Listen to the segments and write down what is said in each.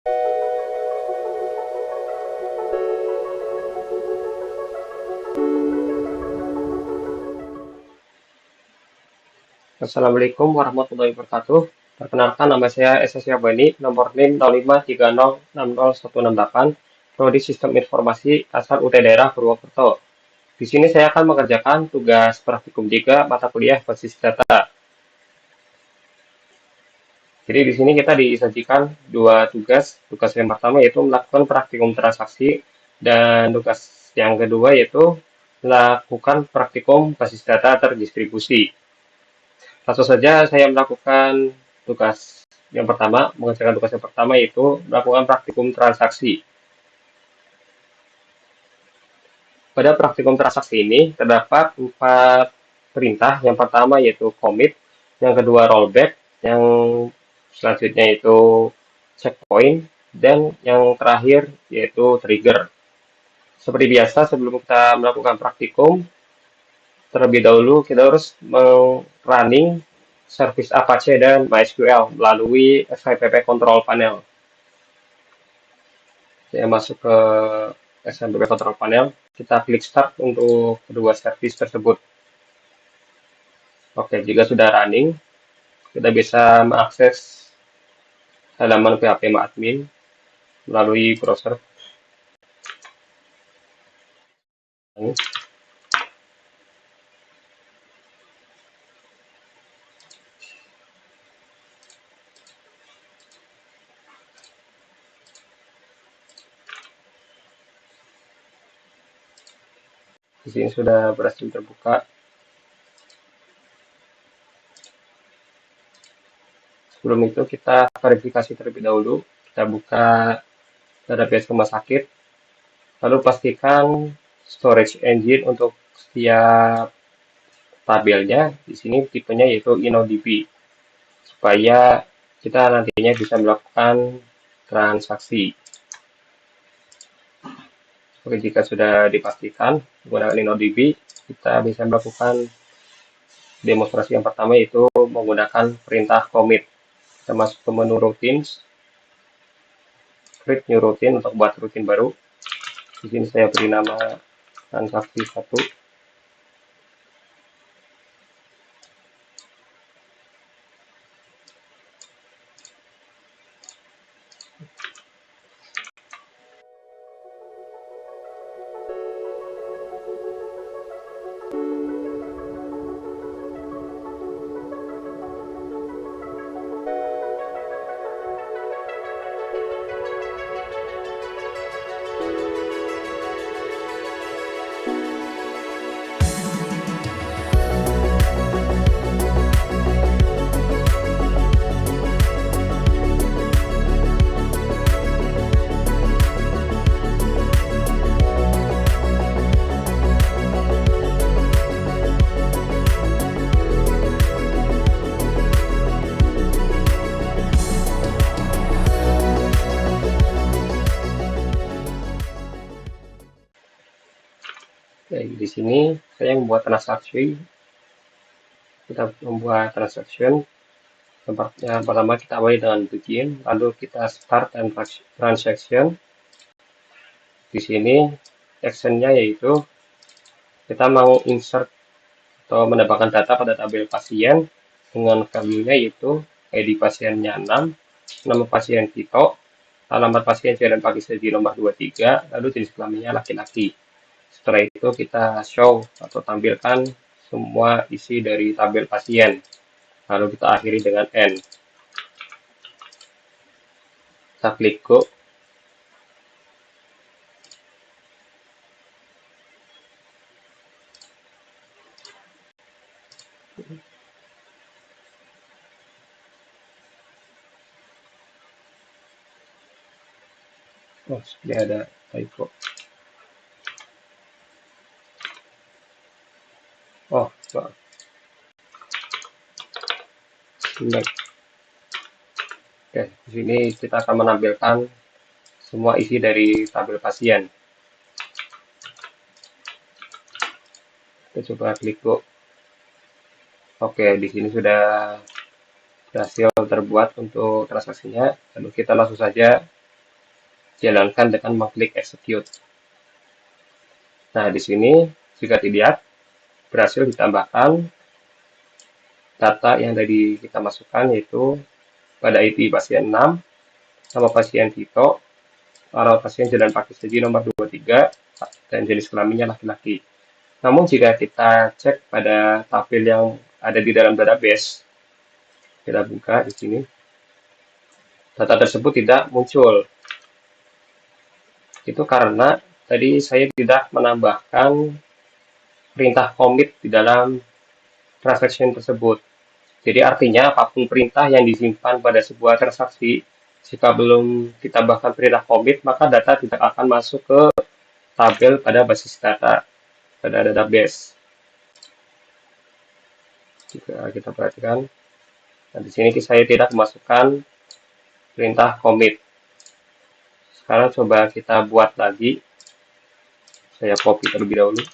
Assalamualaikum warahmatullahi wabarakatuh. Perkenalkan, nama saya Esa Syabani, nomor NIM 0530606168, Prodi Sistem Informasi asal UT Daerah Purwokerto. Di sini saya akan mengerjakan tugas praktikum 3 mata kuliah basis data. Jadi di sini kita disajikan dua tugas. Tugas yang pertama yaitu melakukan praktikum transaksi dan tugas yang kedua yaitu melakukan praktikum basis data terdistribusi. Langsung saja saya melakukan tugas yang pertama, mengerjakan tugas yang pertama yaitu melakukan praktikum transaksi. Pada praktikum transaksi ini terdapat 4 perintah. Yang pertama yaitu commit, yang kedua rollback, yang selanjutnya itu checkpoint, dan yang terakhir yaitu trigger. Seperti biasa, sebelum kita melakukan praktikum, terlebih dahulu kita harus running service Apache dan MySQL melalui SMPP Control Panel. Saya masuk ke SMPP Control Panel, kita klik Start untuk kedua service tersebut. Oke, jika sudah running, kita bisa mengakses halaman PHP admin melalui browser. Di sini sudah berhasil terbuka. Sebelum itu kita verifikasi terlebih dahulu. Kita buka database rumah sakit. Lalu pastikan storage engine untuk setiap tabelnya. Di sini tipenya yaitu InnoDB. Supaya kita nantinya bisa melakukan transaksi. Oke, jika sudah dipastikan menggunakan InnoDB, kita bisa melakukan demonstrasi yang pertama yaitu menggunakan perintah commit. Kita masuk ke menu routines, create new routine untuk buat rutin baru. Di sini saya beri nama transaksi 1. Di sini saya membuat transaksi. Kita membuat transaction. Yang pertama kita awali dengan begin, lalu kita start transaction. Di sini actionnya yaitu kita mau insert atau menambahkan data pada tabel pasien dengan value-nya yaitu ID pasiennya 6, nama pasien Tito, alamat pasien Jalan Pagi Sedi nomor 23, lalu jenis kelaminnya laki-laki. Setelah itu kita show atau tampilkan semua isi dari tabel pasien. Lalu kita akhiri dengan end. Kita klik go. Oh, sudah ada typo. Oh, maaf. Oke, di sini kita akan menampilkan semua isi dari tabel pasien. Kita coba klik go. Oke, di sini sudah berhasil terbuat untuk transaksinya. Lalu kita langsung saja jalankan dengan mengklik execute. Nah, di sini jika dilihat berhasil ditambahkan data yang tadi kita masukkan, yaitu pada ID pasien 6, nama pasien Tito, alamat pasien Jalan Pakistan nomor 23, dan jenis kelaminnya laki-laki. Namun jika kita cek pada tabel yang ada di dalam database, kita buka di sini, data tersebut tidak muncul. Itu karena tadi saya tidak menambahkan perintah commit di dalam transaction tersebut. Jadi artinya apapun perintah yang disimpan pada sebuah transaksi, jika belum ditambahkan perintah commit, maka data tidak akan masuk ke tabel pada basis data, pada database. Jika kita perhatikan, nah di sini saya tidak memasukkan perintah commit. Sekarang coba kita buat lagi. Saya copy terlebih dahulu.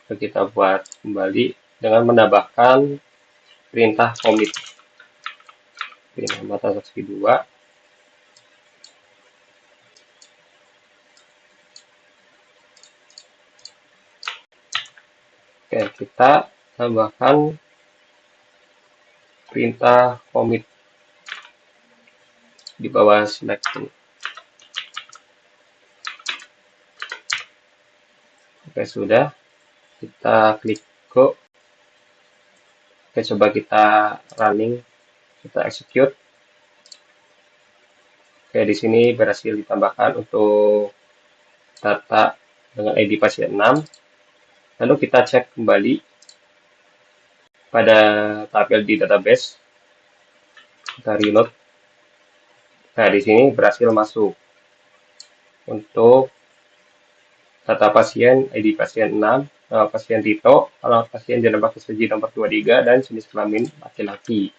Kita buat kembali dengan menambahkan perintah commit. Ini nama transaksi 2. Oke, kita tambahkan perintah commit di bawah select ini. Oke, sudah. Kita klik go. Oke, coba kita running, kita execute. Oke, di sini berhasil ditambahkan untuk data dengan ID pasien 6. Lalu kita cek kembali pada tabel di database. Kita reload. Nah, di sini berhasil masuk untuk data pasien, ID pasien 6, nama pasien Tito, alamat pasien Jalan Pakistan nomor 23, dan jenis kelamin laki-laki.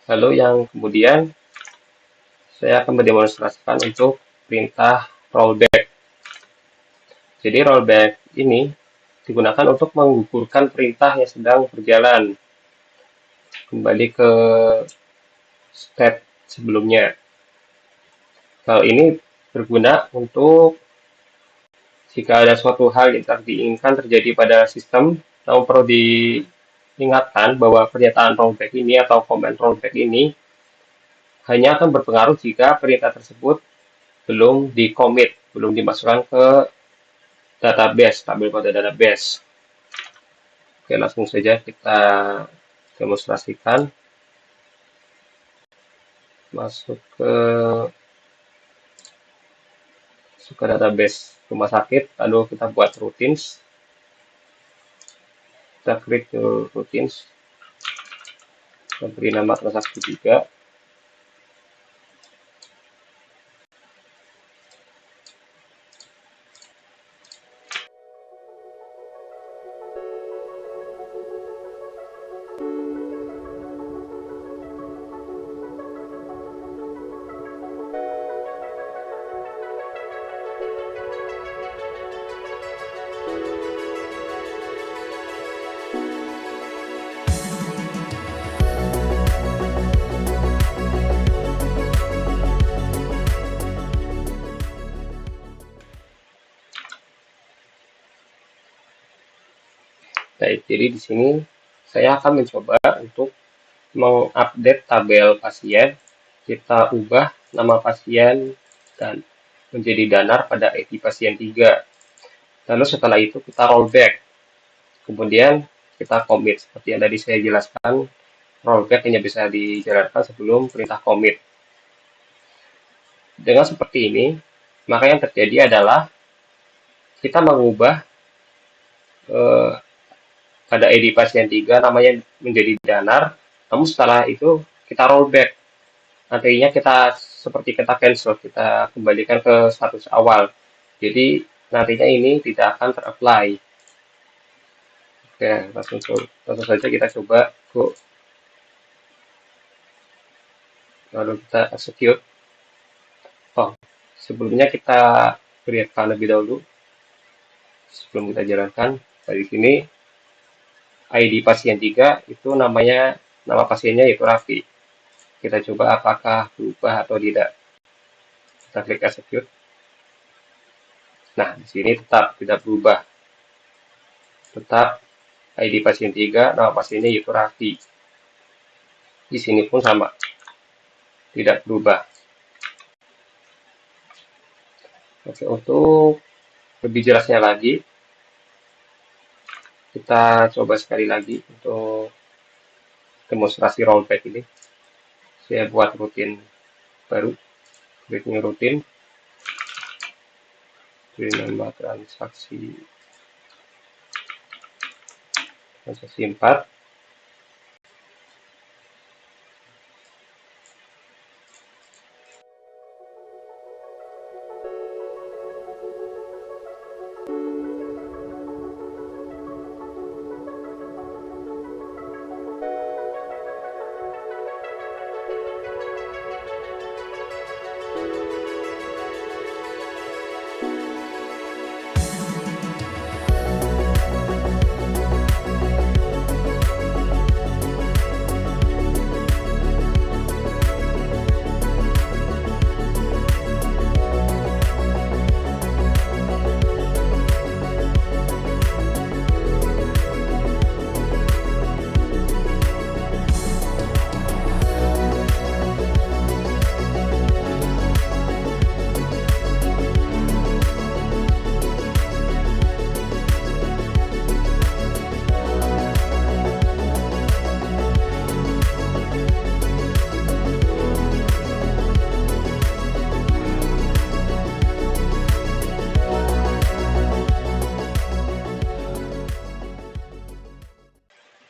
Lalu yang kemudian saya akan mendemonstrasikan untuk perintah rollback. Jadi rollback ini digunakan untuk menggugurkan perintah yang sedang berjalan kembali ke step sebelumnya. Hal ini berguna untuk jika ada suatu hal yang tak diinginkan terjadi pada sistem, namun perlu diingatkan bahwa pernyataan rollback ini atau komen rollback ini hanya akan berpengaruh jika perintah tersebut belum di-commit, belum dimasukkan ke database, tabel pada database. Oke, langsung saja kita demonstrasikan. Masuk ke database rumah sakit, lalu kita buat routines. Kita klik ke routines, kita beri nama transaksi 3. Baik, jadi di sini saya akan mencoba untuk mengupdate tabel pasien. Kita ubah nama pasien dan menjadi Danar pada ID pasien 3. Lalu setelah itu kita rollback. Kemudian kita commit. Seperti yang tadi saya jelaskan, rollback hanya bisa dijalankan sebelum perintah commit. Dengan seperti ini, maka yang terjadi adalah kita mengubah pada ID pasien 3 namanya menjadi Danar, namun setelah itu kita rollback. Nantinya kita seperti kita cancel, kita kembalikan ke status awal. Jadi nantinya ini tidak akan ter-apply. Oke, langsung saja kita coba go. Lalu kita execute. Oh, sebelumnya kita create-kan lebih dahulu. Sebelum kita jalankan, dari sini ID pasien 3 itu namanya nama pasiennya yaitu Raffi. Kita coba apakah berubah atau tidak. Kita klik execute. Nah, di sini tetap tidak berubah. Tetap ID pasien 3, nama pasiennya yaitu Raffi. Di sini pun sama, tidak berubah. Oke, untuk lebih jelasnya lagi, kita coba sekali lagi untuk demonstrasi rollback ini. Saya buat rutin baru, create rutin, beri nama transaksi 4.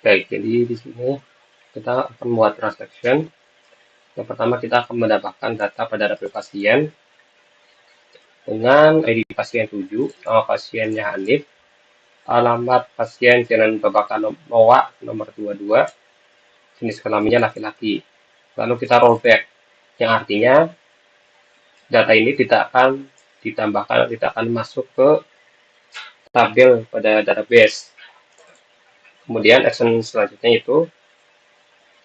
Baik, jadi di sini kita akan membuat transaction. Yang pertama kita akan mendapatkan data pada daftar pasien dengan ID pasien 7, nama pasiennya Hanif, alamat pasien Jalan Babakan Noah nomor 22, jenis kelaminnya laki-laki. Lalu kita rollback, yang artinya data ini tidak akan ditambahkan, tidak akan masuk ke tabel pada database. Kemudian action selanjutnya itu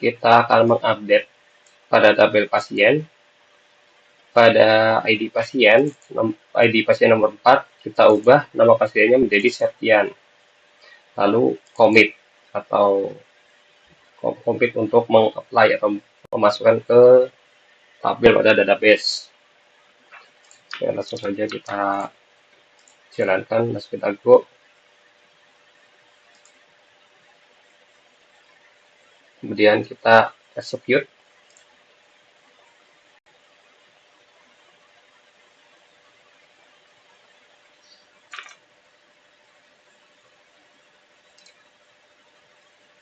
kita akan mengupdate pada tabel pasien. Pada ID pasien nomor 4, kita ubah nama pasiennya menjadi Septian. Lalu commit atau commit untuk mengapply atau memasukkan ke tabel pada database. Ya, langsung saja kita jalankan, langsung kita go. Kemudian kita execute.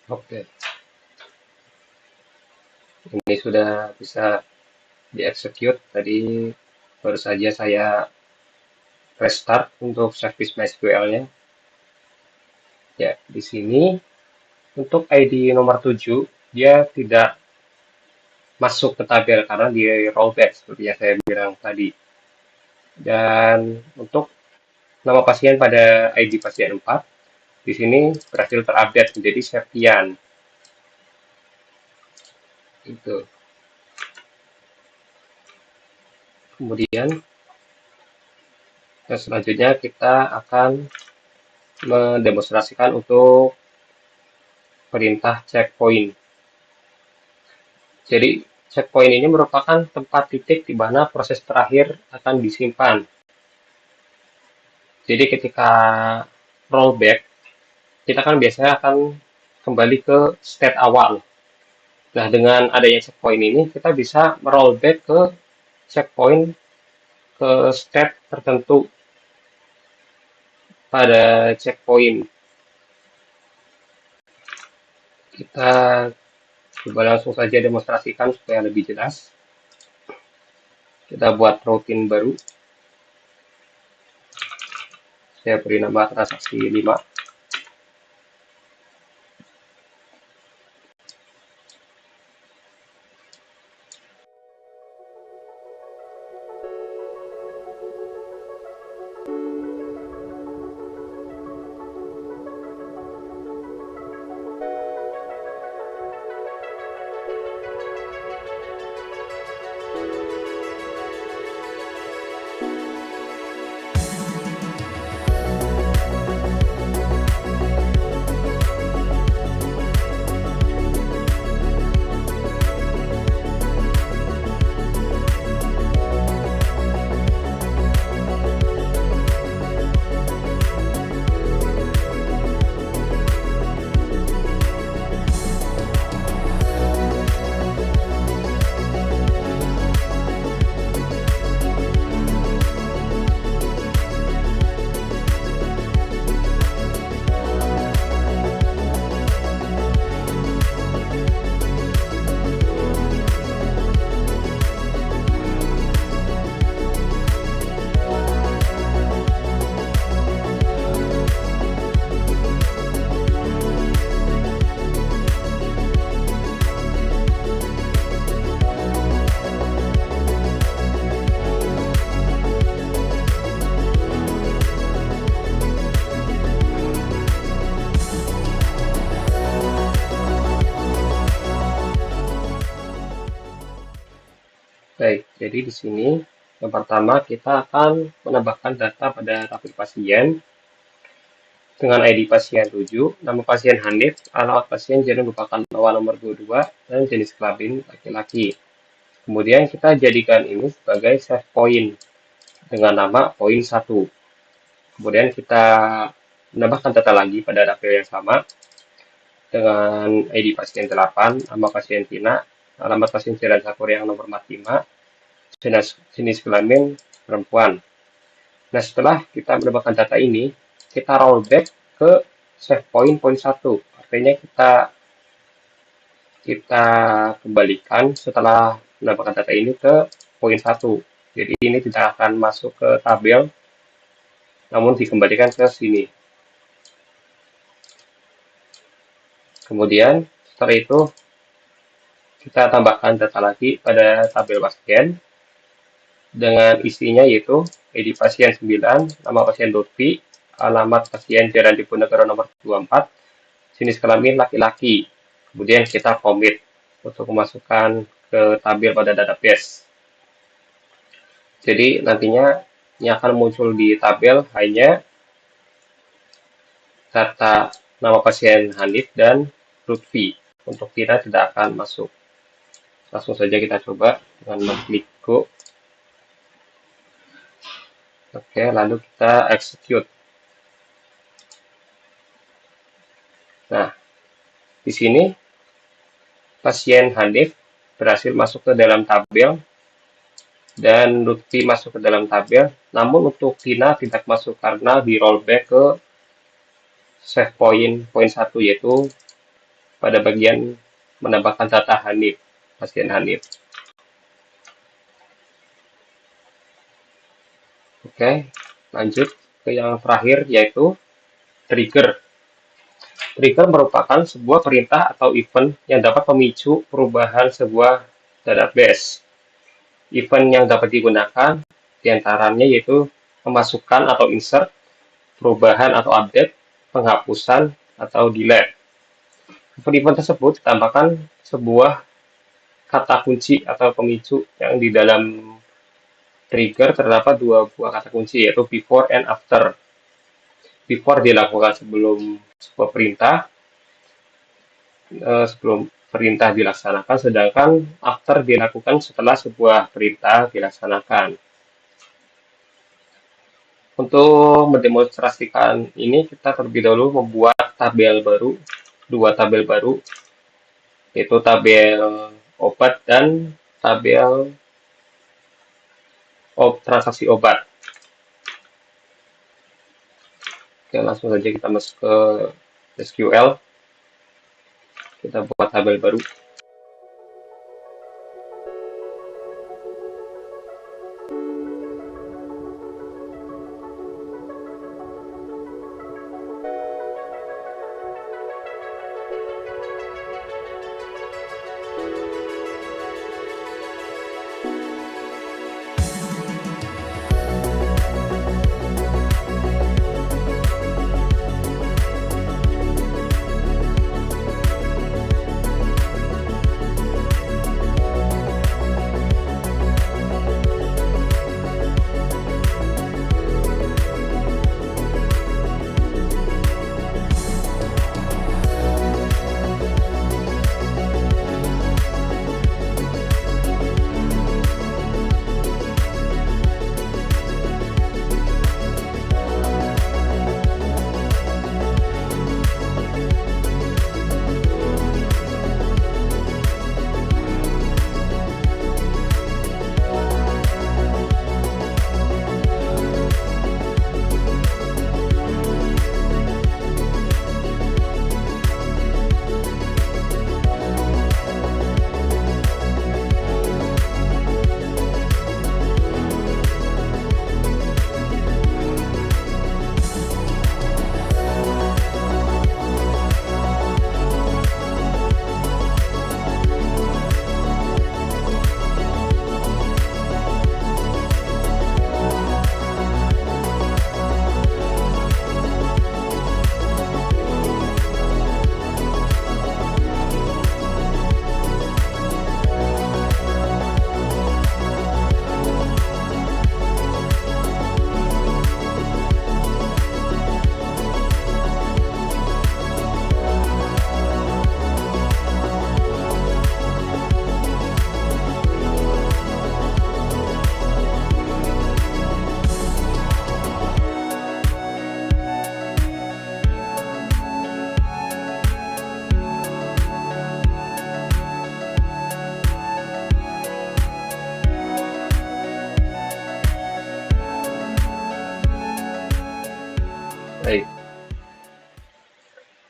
Oke. Ini sudah bisa di-execute. Tadi baru saja saya restart untuk service MySQL-nya. Ya, di sini untuk ID nomor 7, dia tidak masuk ke tabel karena di rollback seperti yang saya bilang tadi. Dan untuk nama pasien pada ID pasien 4, di sini berhasil terupdate menjadi Septian. Itu. Kemudian selanjutnya kita akan mendemonstrasikan untuk perintah checkpoint. Jadi checkpoint ini merupakan tempat titik di mana proses terakhir akan disimpan. Jadi ketika rollback, kita kan biasanya akan kembali ke state awal. Nah, dengan adanya checkpoint ini, kita bisa merollback ke checkpoint ke state tertentu pada checkpoint. Kita coba langsung saja demonstrasikan supaya lebih jelas. Kita buat routine baru. Saya beri nama transaksi 5. Baik, jadi di sini yang pertama kita akan menambahkan data pada tabel pasien dengan ID pasien 7, nama pasien Hanif, alamat pasien jadi merupakan awal nomor 22, dan jenis kelamin laki-laki. Kemudian kita jadikan ini sebagai save point dengan nama poin 1. Kemudian kita menambahkan data lagi pada tabel yang sama dengan ID pasien 8, nama pasien Tina, alamat pasien Jalan Sakuryang nomor 45, jenis kelamin perempuan. Nah, setelah kita menambahkan data ini, kita rollback ke save point poin 1. Artinya kita kembalikan setelah menambahkan data ini ke poin 1. Jadi ini tidak akan masuk ke tabel, namun dikembalikan ke sini. Kemudian setelah itu kita tambahkan data lagi pada tabel pasien dengan isinya yaitu ID pasien 9, nama pasien Lutfi, alamat pasien Jalan Diponegoro nomor 24, jenis kelamin laki-laki. Kemudian kita commit untuk memasukkan ke tabel pada database. Jadi nantinya yang akan muncul di tabel hanya data nama pasien Hanif dan Lutfi. Untuk Tina tidak akan masuk. Langsung saja kita coba dengan mengklik go. Oke, lalu kita execute. Nah, di sini pasien Hanif berhasil masuk ke dalam tabel dan Lutfi masuk ke dalam tabel. Namun untuk Tina tidak masuk karena di rollback ke save point poin 1, yaitu pada bagian menambahkan data Hanif, pasien Hanif. Oke, lanjut ke yang terakhir yaitu trigger. Trigger merupakan sebuah perintah atau event yang dapat memicu perubahan sebuah database. Event yang dapat digunakan diantaranya yaitu memasukkan atau insert, perubahan atau update, penghapusan, atau delete. Event-event tersebut ditambahkan sebuah kata kunci atau pemicu yang di dalam trigger terdapat dua buah kata kunci yaitu before and after. Before dilakukan sebelum sebuah perintah, sebelum perintah dilaksanakan, sedangkan after dilakukan setelah sebuah perintah dilaksanakan. Untuk mendemonstrasikan ini, kita terlebih dahulu membuat tabel baru, dua tabel baru, yaitu tabel obat dan tabel transaksi obat. Oke, langsung saja kita masuk ke SQL. Kita buat tabel baru.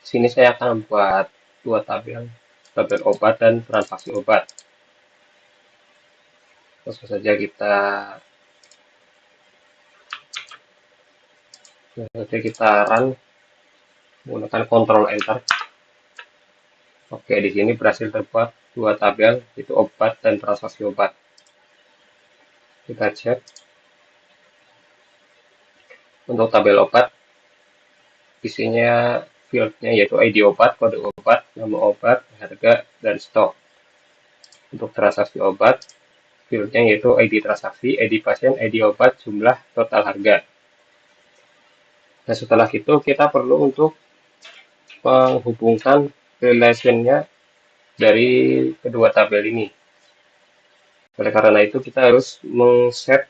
sini saya akan membuat dua tabel, tabel obat dan transaksi obat. Langsung saja kita run menggunakan Ctrl Enter. Oke, di sini berhasil terbuat dua tabel, yaitu obat dan transaksi obat. Kita cek. Untuk tabel obat, isinya fieldnya yaitu ID obat, kode obat, nama obat, harga, dan stok. Untuk transaksi obat, fieldnya yaitu ID transaksi, ID pasien, ID obat, jumlah, total harga. Nah, setelah itu kita perlu untuk menghubungkan relation-nya dari kedua tabel ini. Oleh karena itu, kita harus men-set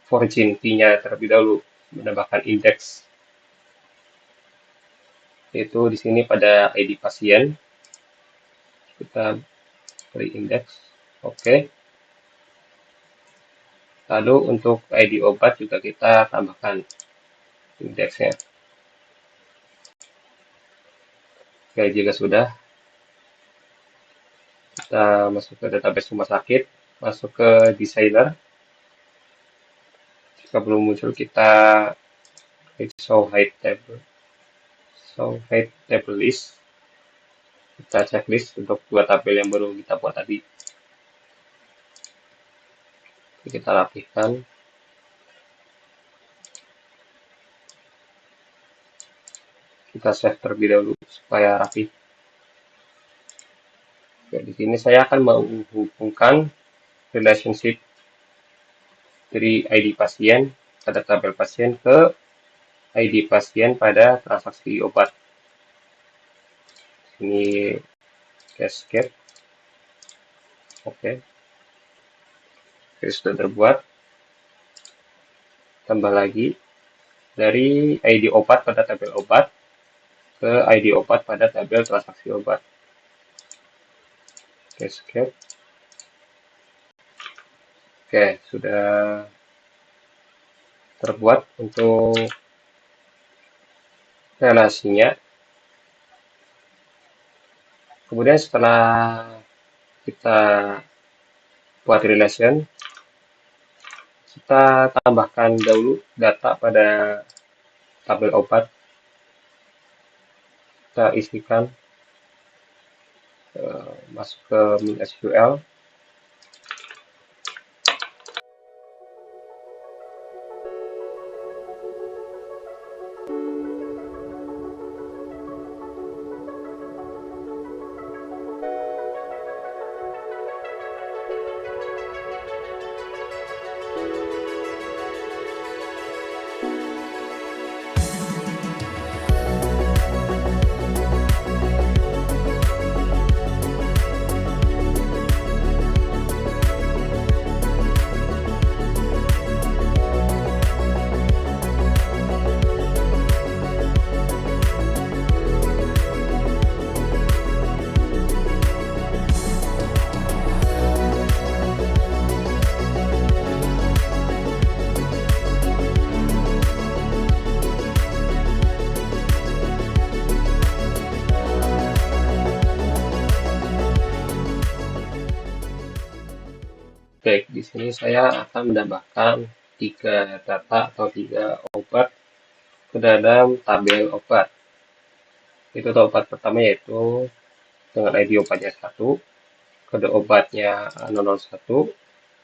origin key-nya terlebih dahulu, menambahkan indeks. Yaitu di sini pada ID pasien, kita beri indeks. Oke. Lalu untuk ID obat juga kita tambahkan indeksnya. Oke, jika sudah, kita masuk ke database rumah sakit, masuk ke designer. Jika belum muncul, kita klik show hide table list. Kita checklist untuk dua tabel yang baru kita buat tadi. Kita rapihkan. Kita save terlebih dahulu supaya rapi. Oke, di sini saya akan menghubungkan relationship dari ID pasien pada tabel pasien ke ID pasien pada transaksi obat. Ini cascade. Oke. Oke, sudah terbuat. Tambah lagi dari ID obat pada tabel obat ke ID obat pada tabel transaksi obat. Cascade. Oke, sudah terbuat untuk relasinya. Kemudian setelah kita buat relation, kita tambahkan dahulu data pada tabel obat. Kita isikan masuk ke MySQL. Baik, di sini saya akan menambahkan 3 data atau 3 obat ke dalam tabel obat. Itu obat pertama yaitu dengan ID obatnya 1, kode obatnya 001,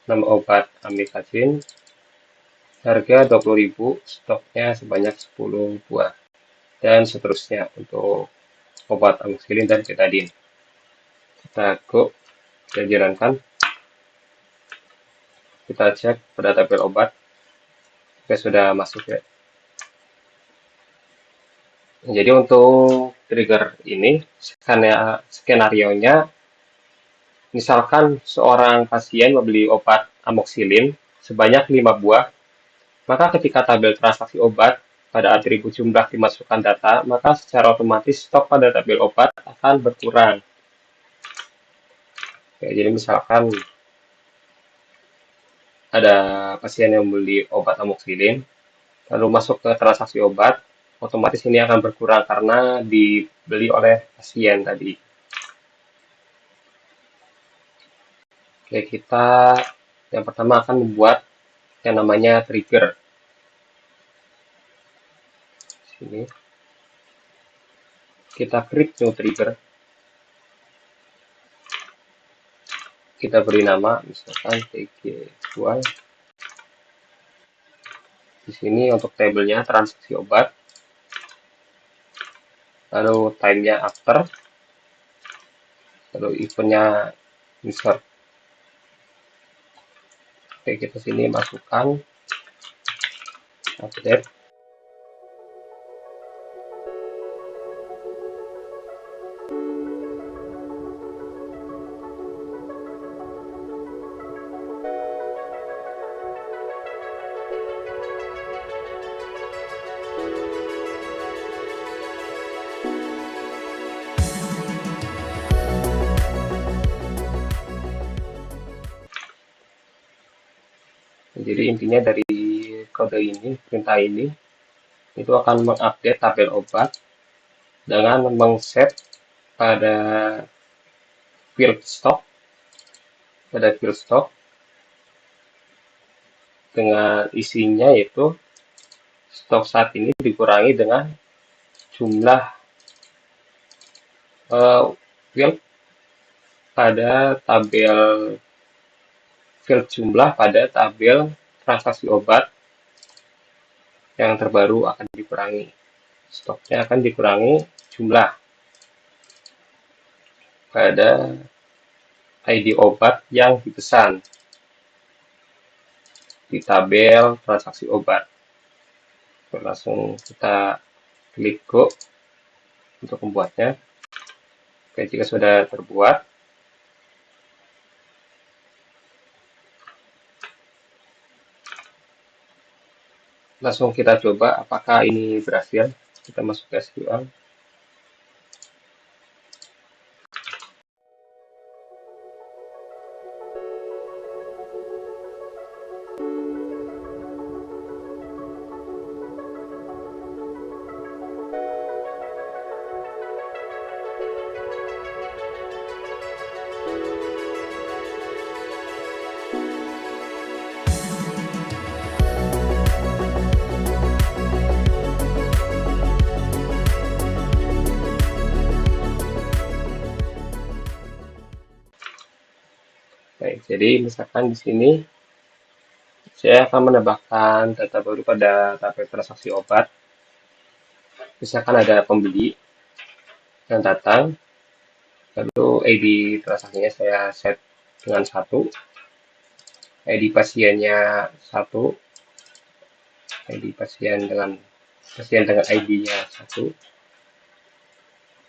nama obat amikacin, harga 20.000, stoknya sebanyak 10 buah, dan seterusnya untuk obat amoxicillin dan betadine. Kita go, kita jalankan. Kita cek pada tabel obat. Oke, sudah masuk ya. Jadi untuk trigger ini, skenario-nya, misalkan seorang pasien membeli obat amoxicillin sebanyak 5 buah, maka ketika tabel transaksi obat pada atribut jumlah dimasukkan data, maka secara otomatis stok pada tabel obat akan berkurang. Oke, jadi misalkan ada pasien yang membeli obat amoxicillin, lalu masuk ke transaksi obat, otomatis ini akan berkurang karena dibeli oleh pasien tadi. Oke, kita yang pertama akan membuat yang namanya trigger. Sini kita create new trigger. Kita beri nama misalkan tg2. Di sini untuk tabelnya transaksi obat, lalu time-nya after, lalu event-nya insert. Oke, kita sini masukkan update. Jadi intinya dari kode ini, perintah ini, itu akan mengupdate tabel obat dengan mengset pada field stock, dengan isinya yaitu stok saat ini dikurangi dengan jumlah field pada tabel field jumlah pada tabel transaksi obat yang terbaru akan dikurangi. Stoknya akan dikurangi jumlah pada ID obat yang dipesan di tabel transaksi obat. Langsung kita klik go untuk membuatnya. Oke, jika sudah terbuat, langsung kita coba apakah ini berhasil. Kita masuk ke SQL. Baik, jadi misalkan di sini saya akan menambahkan data baru pada tabel transaksi obat. Misalkan ada pembeli yang datang, lalu ID transaksinya saya set dengan 1, ID pasiennya 1, ID pasien dengan ID-nya 1,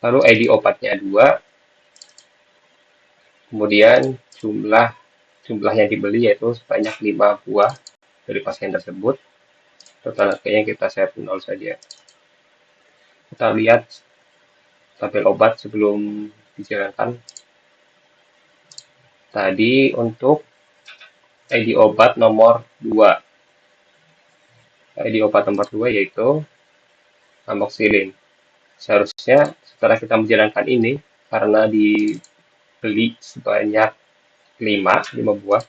lalu ID obatnya 2, kemudian jumlah yang dibeli yaitu sebanyak 5 buah dari pasien tersebut. Total harganya kita set 0 saja. Kita lihat tabel obat sebelum dijalankan. Tadi untuk ID obat nomor 2. ID obat nomor 2 yaitu amoxicillin. Seharusnya setelah kita menjalankan ini, karena dibeli sebanyak 5 buah,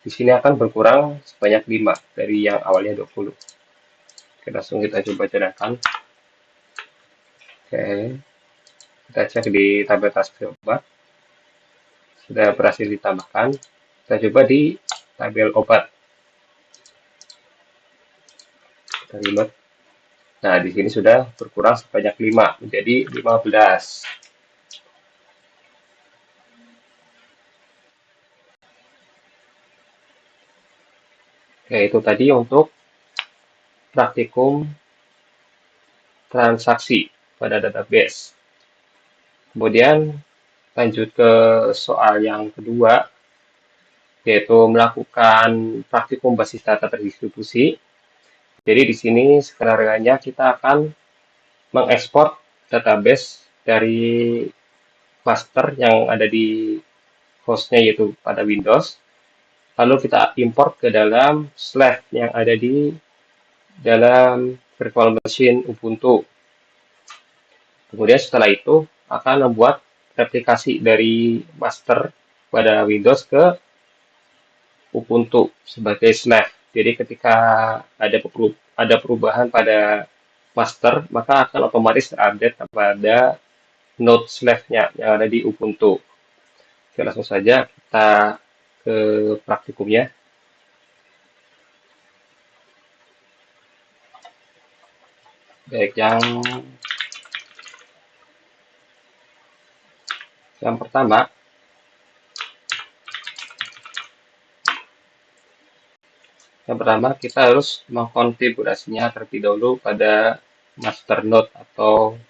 di sini akan berkurang sebanyak 5 dari yang awalnya 20. Oke, langsung kita coba jalankan. Oke, kita cek di tabel transaksi obat. Sudah berhasil ditambahkan. Kita coba di tabel obat. Kita reload. Nah, di sini sudah berkurang sebanyak 5 menjadi 15. Oke, itu tadi untuk praktikum transaksi pada database. Kemudian lanjut ke soal yang kedua, yaitu melakukan praktikum basis data terdistribusi. Jadi di sini skenario-nya kita akan mengekspor database dari master yang ada di hostnya yaitu pada Windows. Lalu kita import ke dalam Slack yang ada di dalam virtual machine Ubuntu. Kemudian setelah itu akan membuat replikasi dari master pada Windows ke Ubuntu sebagai slash. Jadi ketika ada perubahan pada master, maka akan otomatis update pada node slash-nya yang ada di Ubuntu. Oke, langsung saja kita ke praktikumnya. Baik, yang pertama, kita harus mengkonfigurasinya terlebih dahulu pada master node atau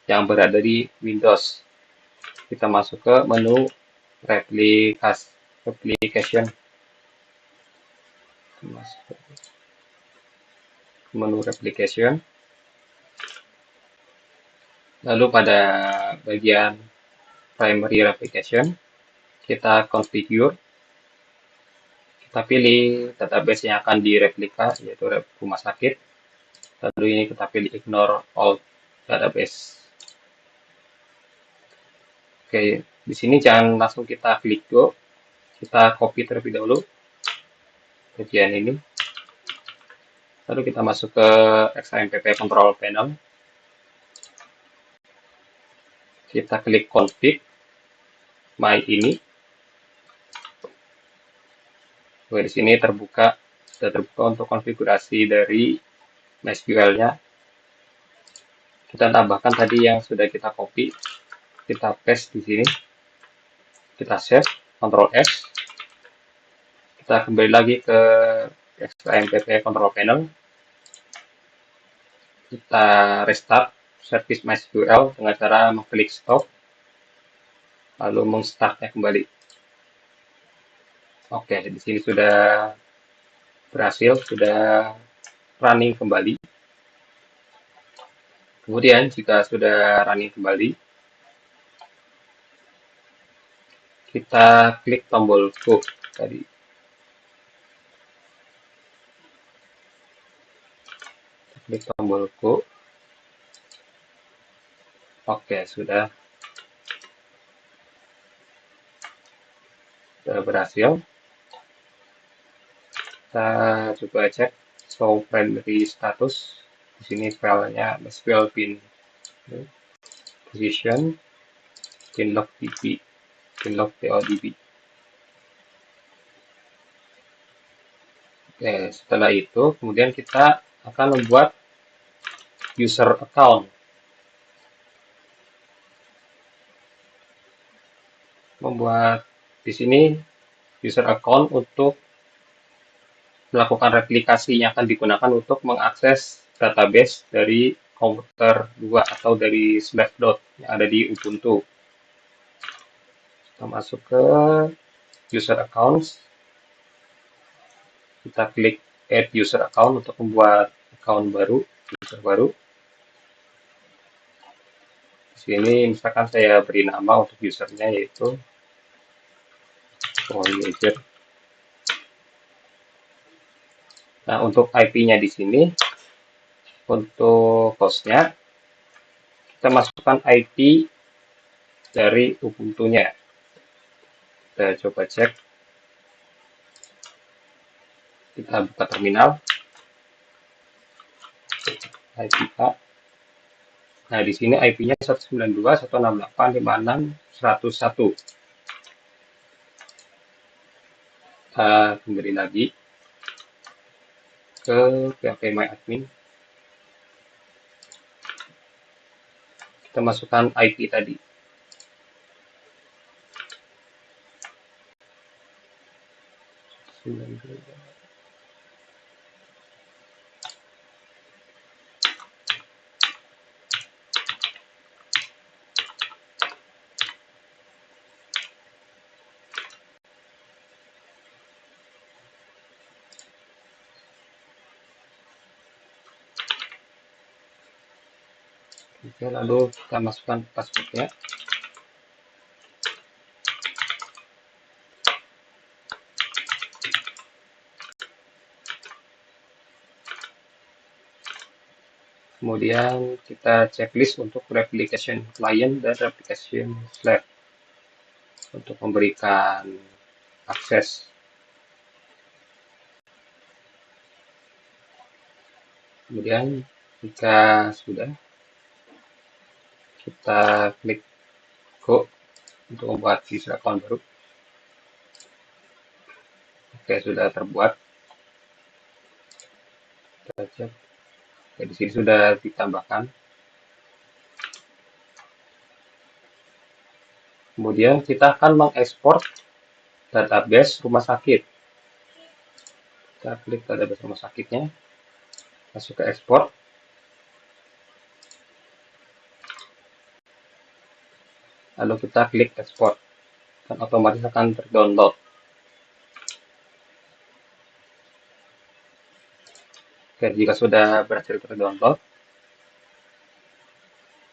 yang berada di Windows. Kita masuk ke menu replication. Masuk ke menu replication. Lalu pada bagian primary replication, kita configure. Kita pilih database yang akan direplika, yaitu rumah sakit. Lalu ini kita pilih ignore all database. Oke, di sini jangan langsung kita klik go. Kita copy terlebih dahulu bagian ini. Lalu kita masuk ke XAMPP control panel. Kita klik config my ini. Oke, di sini sudah terbuka untuk konfigurasi dari MySQL-nya. Kita tambahkan tadi yang sudah kita copy, kita paste di sini. Kita save, Ctrl S. Kita kembali lagi ke XAMPP control panel. Kita restart service MySQL dengan cara mengklik stop, lalu meng-startnya kembali. Oke, di sini sudah berhasil, sudah running kembali. Kemudian jika sudah running kembali, kita klik tombol go tadi. Klik tombol go. Oke, sudah berhasil. Kita coba cek show primary status. Di sini filenya MySQL bin position binlog db binlog podb. Oke, setelah itu kemudian kita akan membuat user account. Membuat di sini user account untuk melakukan replikasi yang akan digunakan untuk mengakses database dari komputer 2 atau dari Slashdot yang ada di Ubuntu. Kita masuk ke user accounts. Kita klik add user account untuk membuat account baru, user baru. Di sini misalkan saya beri nama untuk usernya yaitu Voyager. Nah, untuk IP-nya di sini, untuk hostnya, kita masukkan IP dari Ubuntu-nya. Kita coba cek. Kita buka terminal. IP Pak. Nah, di sini IP-nya 192.168.56.101. Kita kembali lagi ke phpMyAdmin. Kita masukkan IP tadi. Oke, lalu kita masukkan passwordnya. Kemudian kita checklist untuk replication client dan replication slave untuk memberikan akses. Kemudian jika sudah, kita klik go untuk membuat user account baru. Oke, sudah terbuat. Kita cek. Oke, di sini sudah ditambahkan. Kemudian kita akan mengekspor database rumah sakit. Kita klik database rumah sakitnya, masuk ke ekspor. Lalu kita klik ekspor, dan otomatis akan terdownload. Oke, jika sudah berhasil terdownload,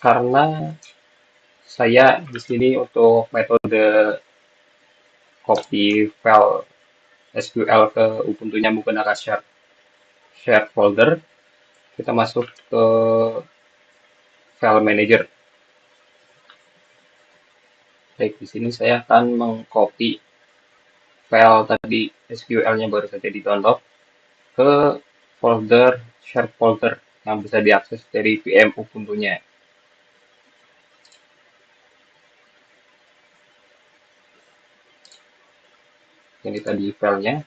karena saya di sini untuk metode copy file SQL ke Ubuntu-nya menggunakan share folder, kita masuk ke file manager. Baik, di sini saya akan mengcopy file tadi SQL-nya baru saja di-download ke folder share folder yang bisa diakses dari VM Ubuntu-nya. Ini tadi filenya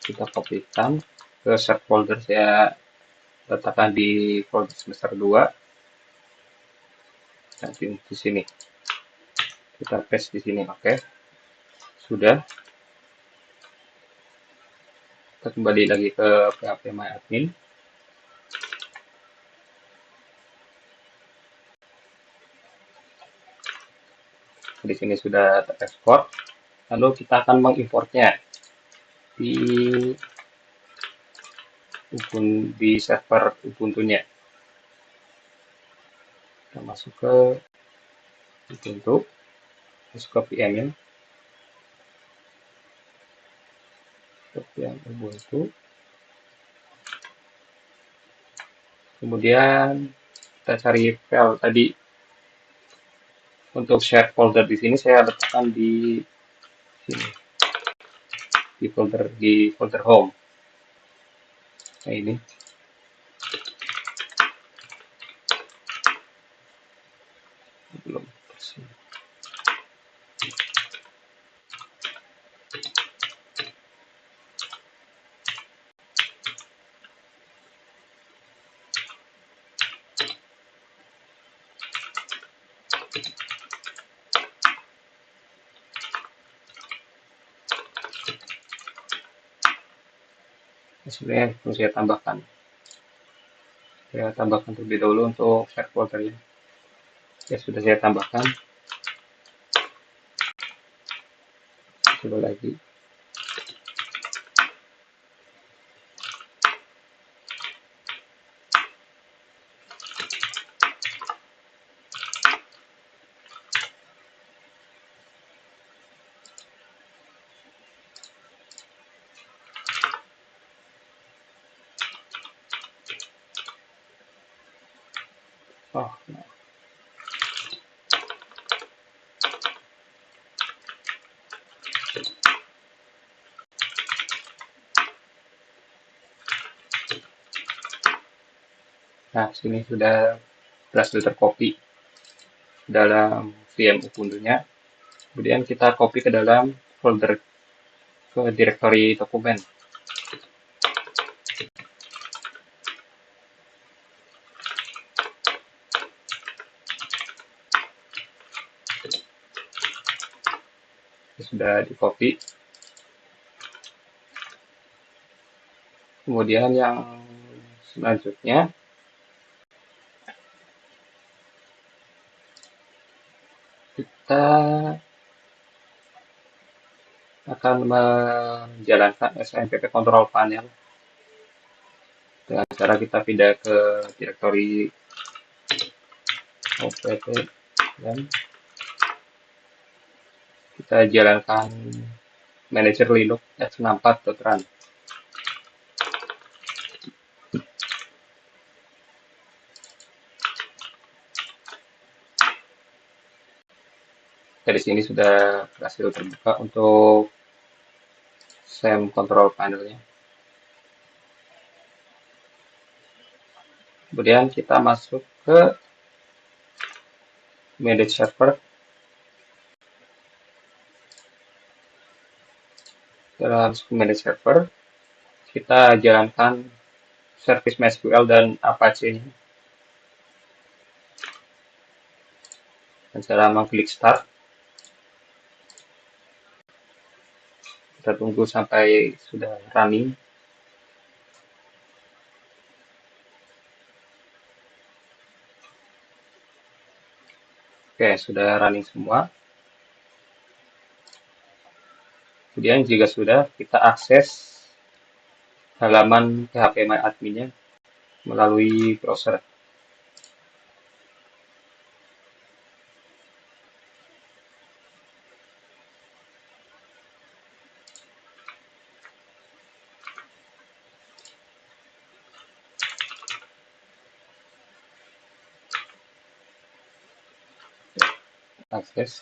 kita kopikan ke share folder, saya letakkan di folder semester 2 dan di sini kita paste di sini. Oke, sudah. Kita kembali lagi ke phpMyAdmin. Di sini sudah terekspor. Lalu kita akan mengimportnya di server Ubuntu-nya. Kita masuk ke Ubuntu, masuk ke VM-nya, ke VM Ubuntu. Kemudian kita cari file tadi. Untuk share folder di sini saya letakkan di sini, di folder home. Nah, ini. Belum bersih. Sebenarnya perlu saya tambahkan. Saya tambahkan terlebih dahulu untuk share foldernya. Ya, sudah saya tambahkan. Coba lagi. Oh, nah, sini sudah berhasil tercopy dalam VM Ubuntu-nya. Kemudian kita copy ke dalam folder, ke directory dokumen. Sudah di copy. Kemudian yang selanjutnya kita akan menjalankan SMPP control panel dengan cara kita pindah ke directory opt dan kita jalankan manager Linux x64.run. Di sini sudah berhasil terbuka untuk SAM control panelnya. Kemudian kita masuk ke manage server. Dalam manage server, kita jalankan service MySQL dan Apache. Dan cara mengklik start, kita tunggu sampai sudah running. Oke, sudah running semua. Kemudian jika sudah, kita akses halaman phpMyAdmin-nya melalui browser. Akses.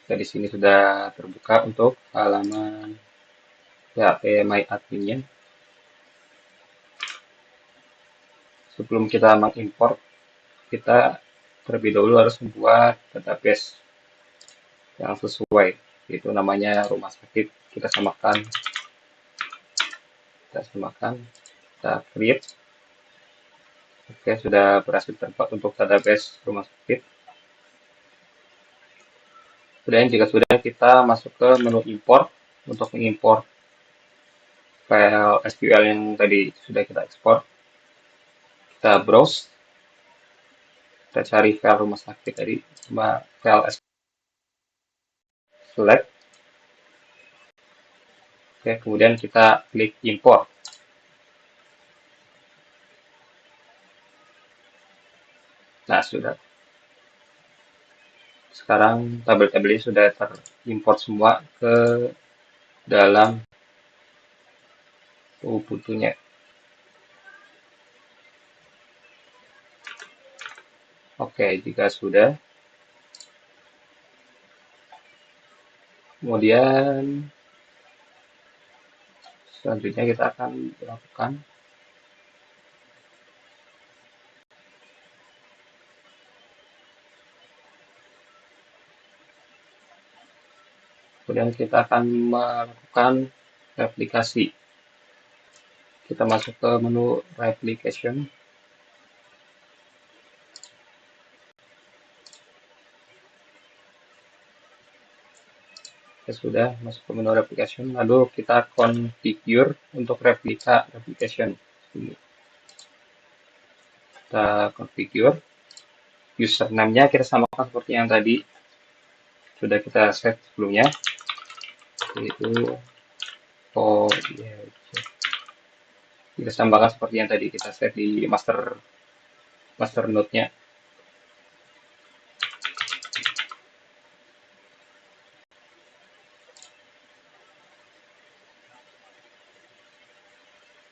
Di sini sudah terbuka untuk halaman phpMyAdmin-nya. Sebelum kita mengimport, kita terlebih dahulu harus membuat database yang sesuai, yaitu namanya rumah sakit. Kita samakan, kita create. Oke, sudah berhasil terbuat untuk database rumah sakit. Kemudian jika sudah, kita masuk ke menu import untuk mengimport file SQL yang tadi sudah kita ekspor. Kita browse, kita cari file rumah sakit tadi, cuma file SQL. Select. Oke, kemudian kita klik import. Nah, sudah. Sekarang tabel-tabelnya sudah terimport semua ke dalam Ubuntu-nya. Oke, jika sudah, kemudian selanjutnya kita akan lakukan melakukan replikasi. Kita masuk ke menu replication. Kita sudah masuk ke menu replication, lalu kita configure untuk replication. Kita configure. Username-nya kita samakan seperti yang tadi sudah kita set sebelumnya, yaitu kita samakan seperti yang tadi kita set di master node-nya.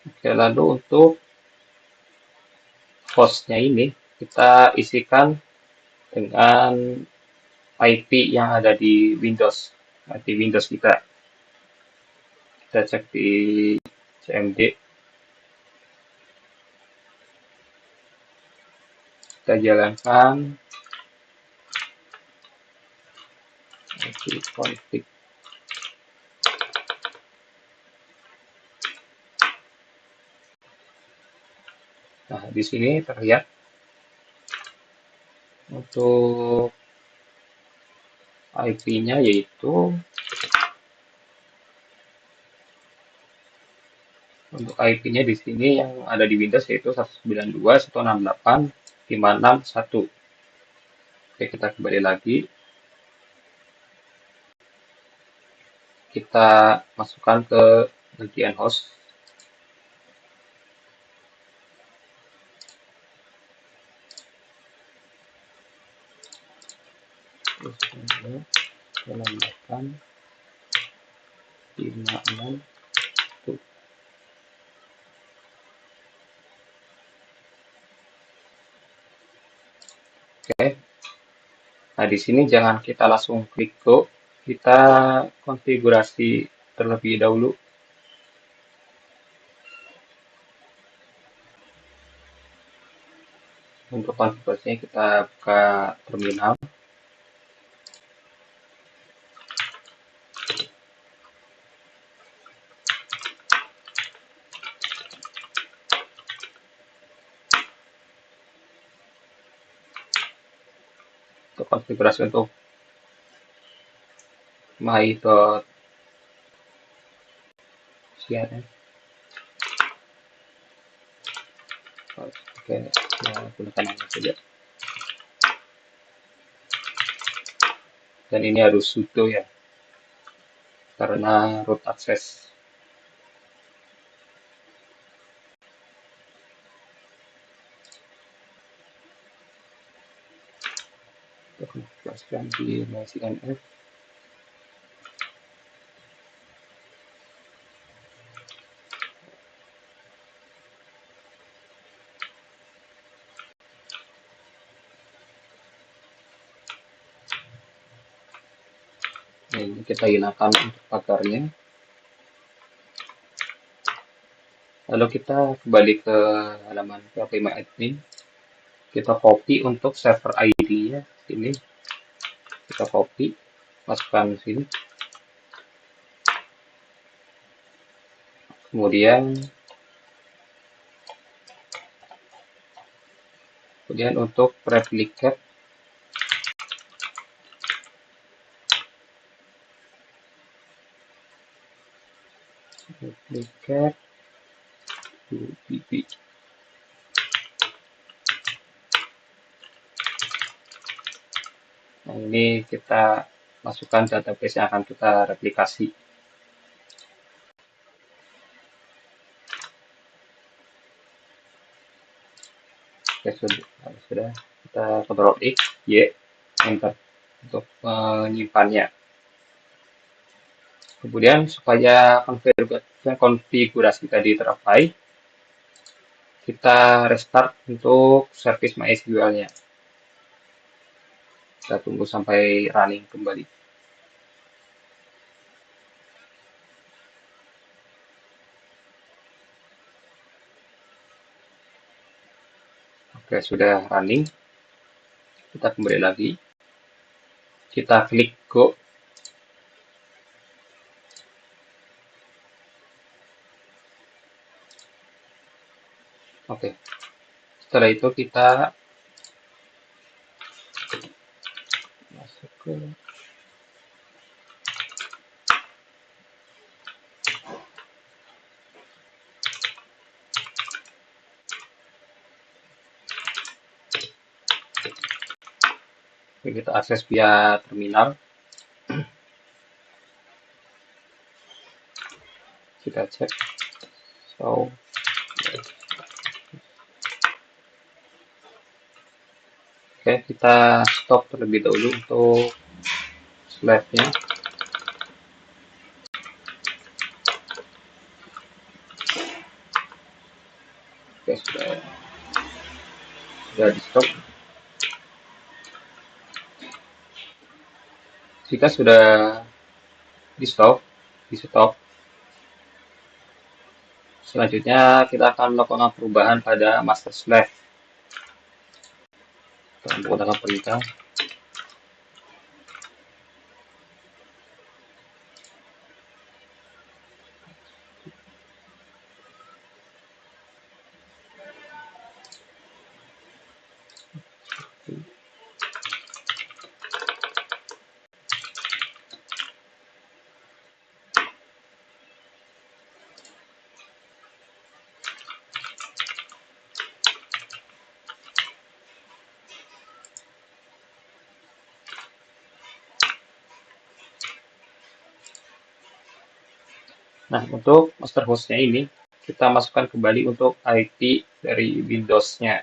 Oke, lalu untuk hostnya ini kita isikan dengan IP yang ada di Windows, IP Windows kita. Kita cek di CMD. Kita jalankan config. Nah, di sini terlihat untuk IP-nya yaitu untuk IP-nya di sini yang ada di Windows yaitu 192.168.561. Oke, kita kembali lagi. Kita masukkan ke bagian host. Terus menambahkan 56. Oke, Nah, di sini jangan kita langsung klik go, kita konfigurasi terlebih dahulu. Untuk konfigurasinya kita buka terminal. Untuk konfigurasi untuk my.cnn. Oke, ya, gunakan ini saja. Dan ini harus sudo ya, karena root access. Kita konfigurasikan di my.cnn. Nah, ini kita gunakan untuk pagarnya. Lalu kita kembali ke halaman PHP My Admin. Kita copy untuk server ID-nya ini. Kita copy, masukkan sini. Kemudian untuk replicate, UDP. Nah, ini kita masukkan database yang akan kita replikasi. Oke, sudah. Kita Ctrl X, Y, Enter untuk menyimpannya. Kemudian supaya konfigurasi tadi tercapai, kita restart untuk service MySQL-nya. Kita tunggu sampai running kembali. Oke, sudah running. Kita kembali lagi. Kita klik go. Oke. Setelah itu kita masuk ke kita akses via terminal. Kita cek. Oke, kita stop terlebih dahulu untuk slide-nya. Oke, sudah di stop. Jika sudah di stop, selanjutnya kita akan melakukan perubahan pada master slave. Kita menggunakan perintah. Nah, untuk master host-nya ini, kita masukkan kembali untuk IP dari Windows-nya.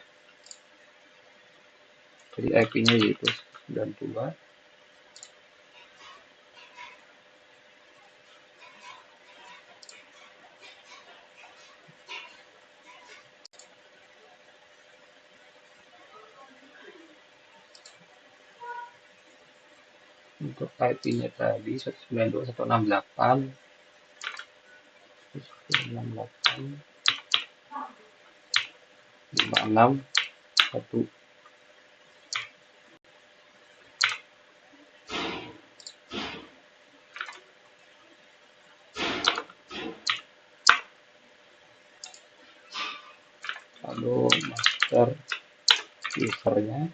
Jadi IP-nya yaitu 92. Untuk IP-nya tadi 192.168 56.1. Lalu master usernya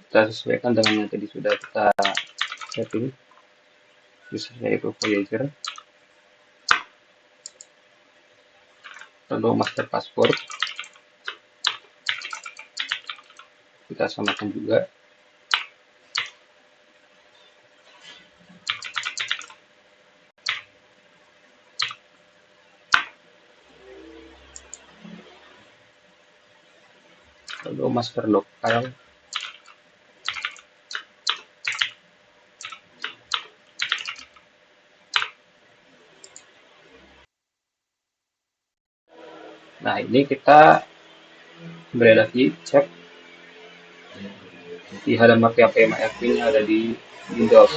kita sesuaikan dengan yang tadi sudah kita setting. Usernya itu Voyager. Lalu master password kita samakan juga. Lalu master log file nah ini kita kembali lagi cek di halaman PHP MyAdmin yang ada di Windows.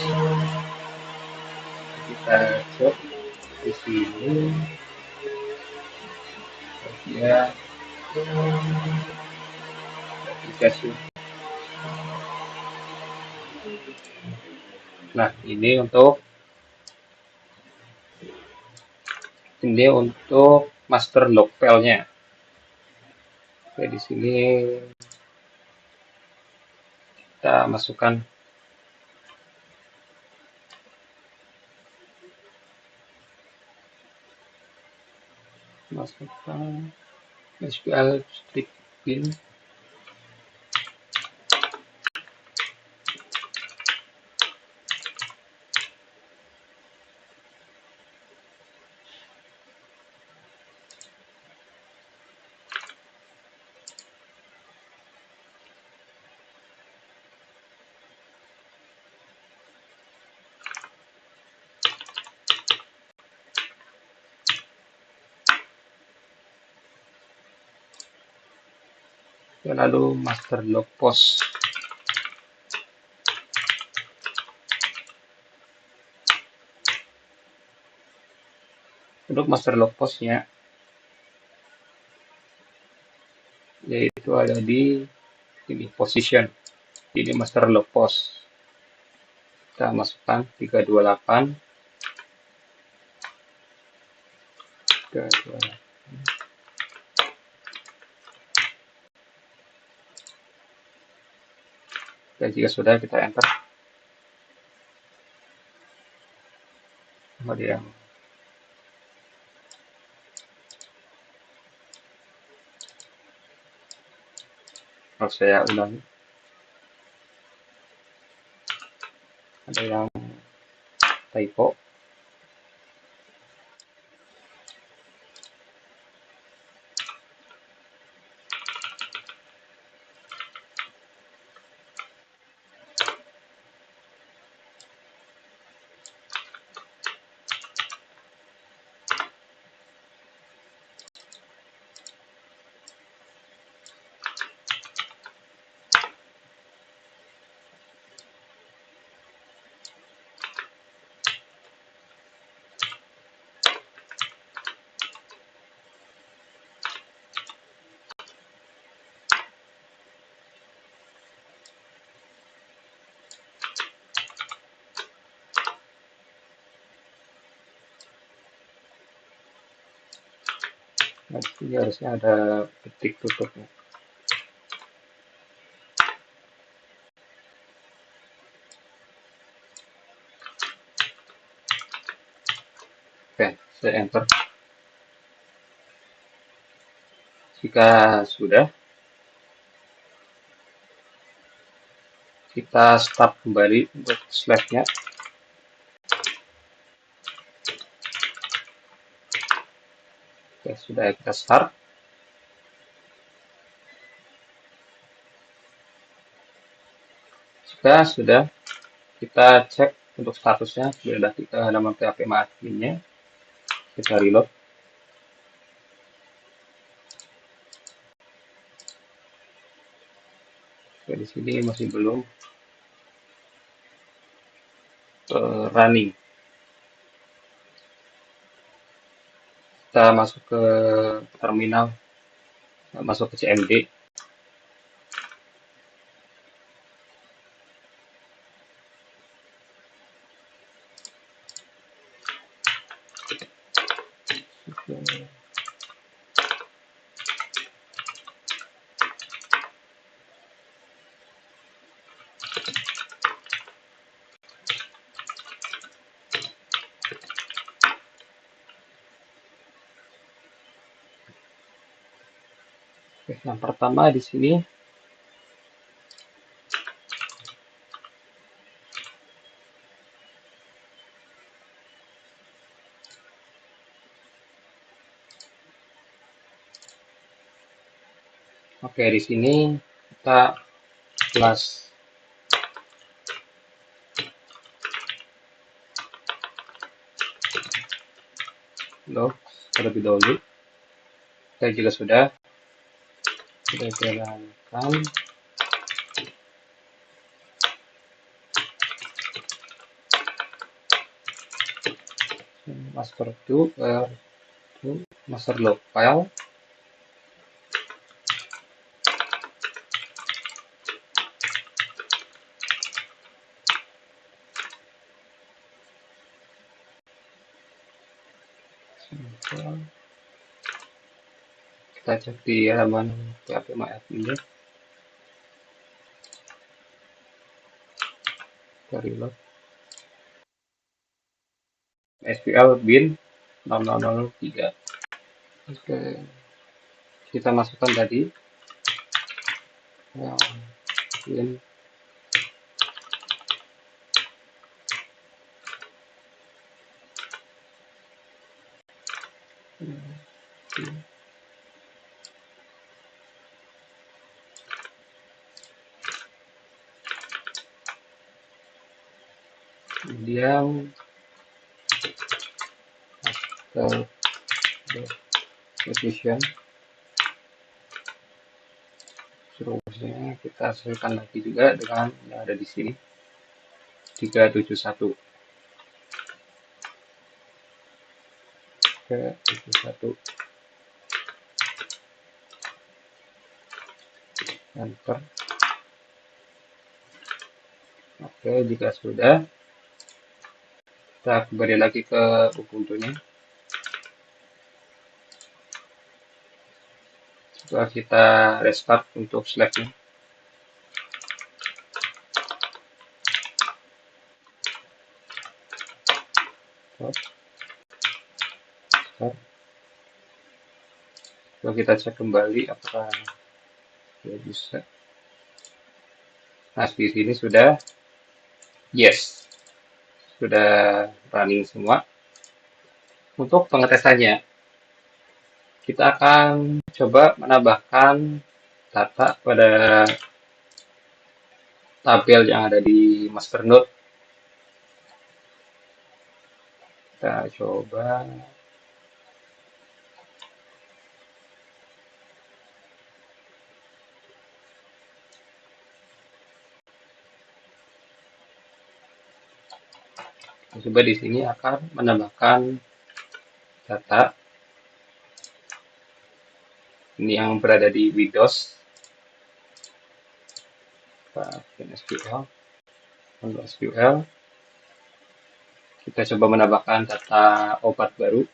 Kita cek di sini ya aplikasi. Nah ini untuk master log file-nya. Oke, di sini kita masukkan SQL strict bin. Lalu master log post. Untuk master log postnya yaitu ada di ini position. Ini master log post. Kita masukkan 328 dan jika sudah kita enter. Kemudian kalau saya ulangi, ada yang typo. Nanti harusnya ada titik tutupnya. Oke, saya enter. Jika sudah, kita start kembali untuk slide-nya. Oke, sudah kita start. Jika sudah, kita cek untuk statusnya. Sudah kita halaman PHP admin-nya. Kita reload. Oke, Di sini masih belum running. Kita masuk ke terminal, masuk ke CMD. Oke, yang pertama di sini, oke di sini kita kelas log terlebih dahulu. Kita juga sudah jalankan master to master log file. Kita cek di halaman PHP MyAdmin. Kita reload. SQL bin 0003. Oke, kita masukkan tadi bin kemudian ke position, seterusnya kita sesuaikan lagi juga dengan yang ada di sini 371 enter. Oke, jika sudah, kita kembali lagi ke Ubuntu-nya. Setelah kita restart untuk Slack-nya. Coba kita cek kembali apakah dia bisa. Nah, di sini sudah yes, sudah running semua. Untuk pengetesannya, kita akan coba menambahkan data pada tabel yang ada di masternode. Kita coba di sini akan menambahkan data ini yang berada di Windows. SQL. Kita coba menambahkan data obat baru.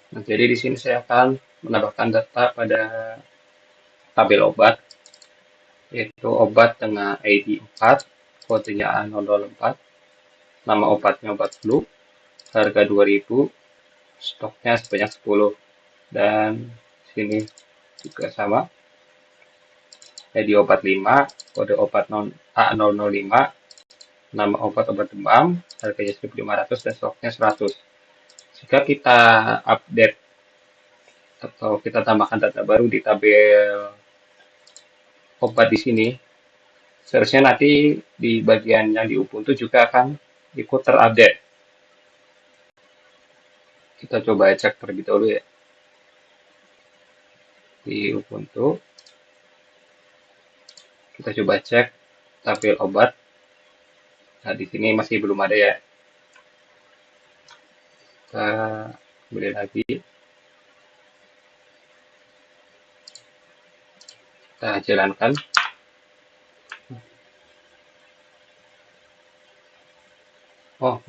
Nah, jadi di sini saya akan menambahkan data pada tabel obat. yaitu obat dengan ID 4, kodenya A004, nama obatnya obat flu, harga 2.000, stoknya sebanyak 10. Dan sini juga sama, ID obat 5, kode obat A005, nama obat demam, harganya 1.500 dan stoknya 100. Jika kita update atau kita tambahkan data baru di tabel obat di sini, seharusnya nanti di bagian yang di Ubuntu juga akan ikut terupdate. Kita coba cek terlebih dahulu ya di Ubuntu. Kita coba cek tabel obat. Nah, di sini masih belum ada ya. Kita kembali lagi. Kita jalankan. Oh,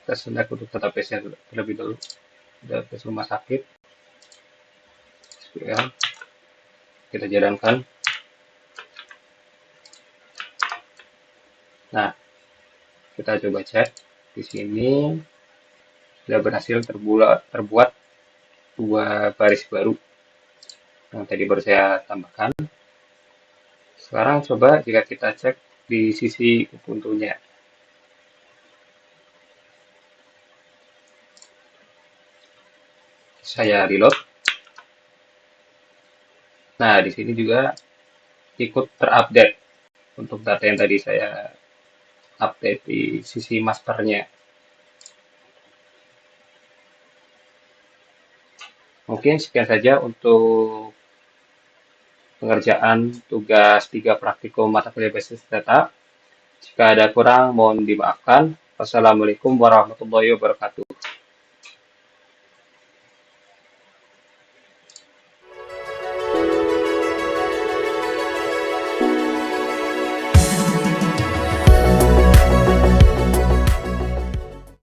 kita select untuk database-nya terlebih dahulu. Database rumah sakit. Ya, kita jalankan. Nah, kita coba cek. Di sini sudah berhasil terbuat dua baris baru yang tadi baru saya tambahkan. Sekarang coba jika kita cek di sisi Ubuntu-nya. Saya reload. Nah, di sini juga ikut terupdate untuk data yang tadi saya update di sisi masternya. Mungkin sekian saja untuk pengerjaan tugas 3 praktikum mata kuliah basis data. Jika ada kurang, mohon dimaafkan. Wassalamualaikum warahmatullahi wabarakatuh.